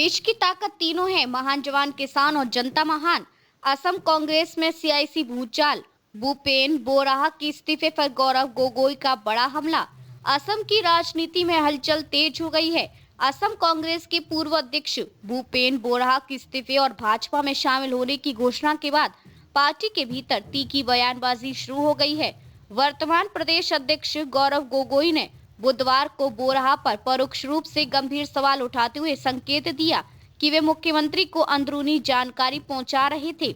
देश की ताकत तीनों है, महान जवान, किसान और जनता महान। असम कांग्रेस में सियासी भूचाल, भूपेन बोराहा के इस्तीफे पर गौरव गोगोई का बड़ा हमला। असम की राजनीति में हलचल तेज हो गई है। असम कांग्रेस के पूर्व अध्यक्ष भूपेन बोराहा के इस्तीफे और भाजपा में शामिल होने की घोषणा के बाद पार्टी के भीतर तीखी बयानबाजी शुरू हो गई है। वर्तमान प्रदेश अध्यक्ष गौरव गोगोई ने बुधवार को बोराहा पर परोक्ष रूप से गंभीर सवाल उठाते हुए संकेत दिया कि वे मुख्यमंत्री को अंदरूनी जानकारी पहुंचा रहे थे।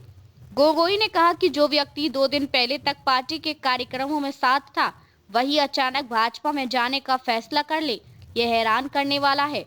गोगोई ने कहा कि जो व्यक्ति 2 दिन पहले तक पार्टी के कार्यक्रमों में साथ था, वही अचानक भाजपा में जाने का फैसला कर ले, यह हैरान करने वाला है।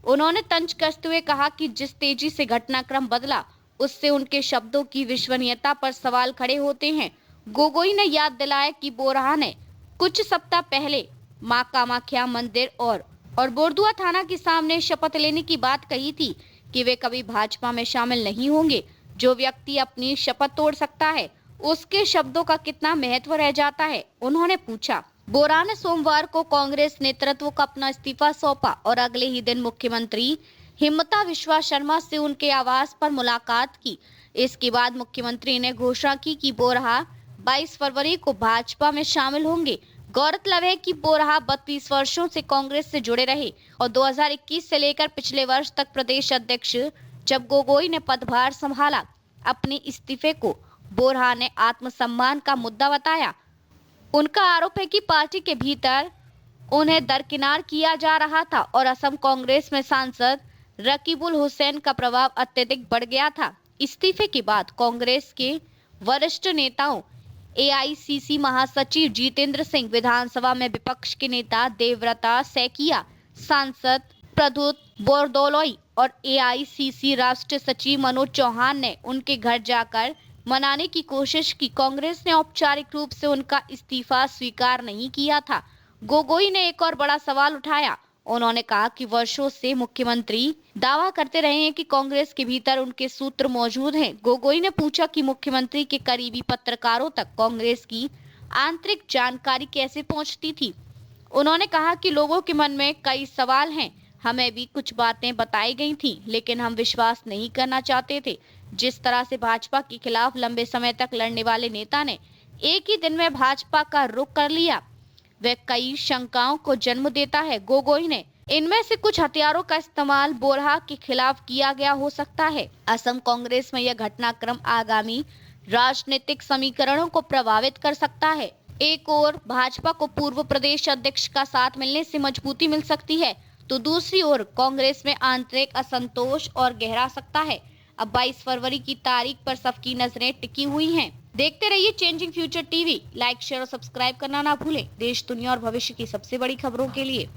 उन्होंने तंज कसते हुए कहा कि जिस तेजी से घटनाक्रम बदला, उससे उनके शब्दों की विश्वसनीयता पर सवाल खड़े होते हैं। गोगोई ने याद दिलाया कि बोराहा ने कुछ सप्ताह पहले मां कामाख्या मंदिर और बोरदुआ थाना के सामने शपथ लेने की बात कही थी कि वे कभी भाजपा में शामिल नहीं होंगे। जो व्यक्ति अपनी शपथ तोड़ सकता है, उसके शब्दों का कितना महत्व रह जाता है, उन्होंने पूछा। बोराहा ने सोमवार को कांग्रेस नेतृत्व को अपना इस्तीफा सौंपा और अगले ही दिन मुख्यमंत्री हिमंता बिस्वा शर्मा से उनके आवास पर मुलाकात की। इसके बाद मुख्यमंत्री ने घोषणा की कि बोराहा 22 फरवरी को भाजपा में शामिल होंगे। गौरतलब है कि बोराहा 32 वर्षों से कांग्रेस से जुड़े रहे और 2021 से लेकर पिछले वर्ष तक प्रदेश अध्यक्ष जब गोगोई ने पदभार संभाला। अपने इस्तीफे को बोराहा ने आत्मसम्मान का मुद्दा बताया। उनका आरोप है कि पार्टी के भीतर उन्हें दरकिनार किया जा रहा था और असम कांग्रेस में सांसद रकीबुल हुसैन का प्रभाव अत्यधिक बढ़ गया था। इस्तीफे के बाद कांग्रेस के वरिष्ठ नेताओं एआईसीसी महासचिव जितेंद्र सिंह, विधानसभा में विपक्ष के नेता देवव्रता सैकिया, सांसद प्रद्युत बोरदोलोई और एआईसीसी राष्ट्रीय सचिव मनोज चौहान ने उनके घर जाकर मनाने की कोशिश की। कांग्रेस ने औपचारिक रूप से उनका इस्तीफा स्वीकार नहीं किया था। गोगोई ने एक और बड़ा सवाल उठाया। उन्होंने कहा कि वर्षों से मुख्यमंत्री दावा करते रहे हैं कि कांग्रेस के भीतर उनके सूत्र मौजूद हैं। गोगोई ने पूछा कि मुख्यमंत्री के करीबी पत्रकारों तक कांग्रेस की आंतरिक जानकारी कैसे पहुंचती थी। उन्होंने कहा कि लोगों के मन में कई सवाल हैं। हमें भी कुछ बातें बताई गई थी, लेकिन हम विश्वास नहीं करना चाहते थे। जिस तरह से भाजपा के खिलाफ लंबे समय तक लड़ने वाले नेता ने एक ही दिन में भाजपा का रुख कर लिया, वह कई शंकाओं को जन्म देता है। गोगोई ने इनमें से कुछ हथियारों का इस्तेमाल बोराहा के खिलाफ किया गया हो सकता है। असम कांग्रेस में यह घटनाक्रम आगामी राजनीतिक समीकरणों को प्रभावित कर सकता है। एक ओर भाजपा को पूर्व प्रदेश अध्यक्ष का साथ मिलने से मजबूती मिल सकती है, तो दूसरी ओर कांग्रेस में आंतरिक असंतोष और गहरा सकता है। अब 22 फरवरी की तारीख पर सबकी नजरें टिकी हुई हैं। देखते रहिए changing future TV. Like, share और सब्सक्राइब करना ना भूलें। देश, दुनिया और भविष्य की सबसे बड़ी खबरों के लिए।